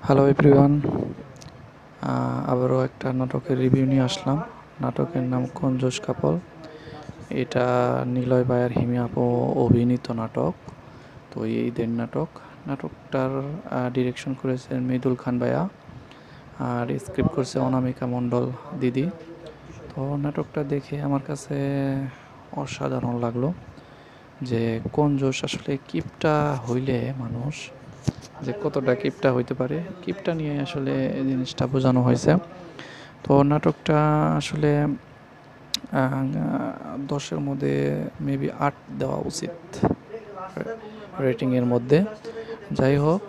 Hello everyone, আবারও একটা নাটকের রিভিউ নিয়ে আসলাম। নাটকের নাম কঞ্জুস কাপল। এটা নিলয় ভাই আর হিমি আপু অভিনীত নাটক। তো এই ঈদের নাটকটার ডিরেকশন করেছেন মৃদুল খান ভাইয়া, আর স্ক্রিপ্ট করছে অনামিকা মণ্ডল দিদি। তো নাটকটা দেখে আমার কাছে অসাধারণ লাগলো যে কঞ্জুস আসলে কিপটা হইলে মানুষ যে কতটা কিপটা হইতে পারে, কিপটা নিয়ে আসলে এই জিনিসটা বোঝানো হয়েছে। তো নাটকটা আসলে 10-এর মধ্যে মেবি 8 দেওয়া উচিত রেটিংয়ের মধ্যে। যাই হোক,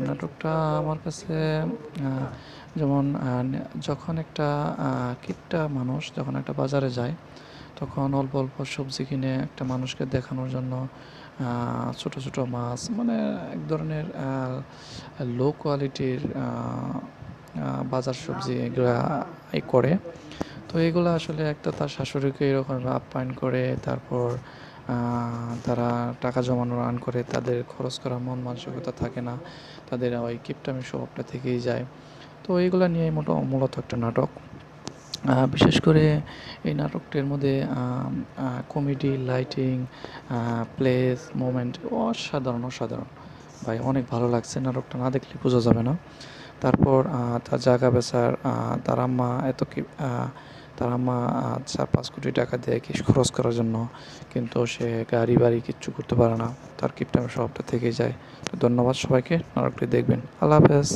নাটকটা আমার কাছে যেমন যখন একটা কিপটা মানুষ যখন একটা বাজারে যায়, তখন অল্প অল্প সবজি কিনে একটা মানুষকে দেখানোর জন্য ছোট ছোট মাছ, মানে এক ধরনের লো কোয়ালিটির বাজার সবজি এগুলা করে। তো এগুলো আসলে একটা তার শাশুড়িকে এরকম আপ্যায়ন করে, তারপর তারা টাকা জমানোর রান করে, তাদের খরচ করার মন মানসিকতা থাকে না, তাদের ওই কিপটামি স্বভাবটা থেকেই যায়। তো এইগুলো নিয়ে মূলত একটা নাটক। বিশেষ করে এই নাটকটির মধ্যে কমেডি, লাইটিং, প্লেস, মোমেন্ট অসাধারণ অসাধারণ ভাই, অনেক ভালো লাগছে। নাটকটা না দেখলে বোঝা যাবে না। তারপর তার জায়গা বেচার, তার আম্মা এত কি তার আম্মা 4-5 কোটি টাকা দেয় কি খরচ করার জন্য, কিন্তু সে গাড়ি বাড়ি কিচ্ছু করতে পারে না, তার কিপটামি স্বভাবটা থেকেই যায়। তো ধন্যবাদ সবাইকে, নাটকটি দেখবেন। আল্লাহ হাফেজ।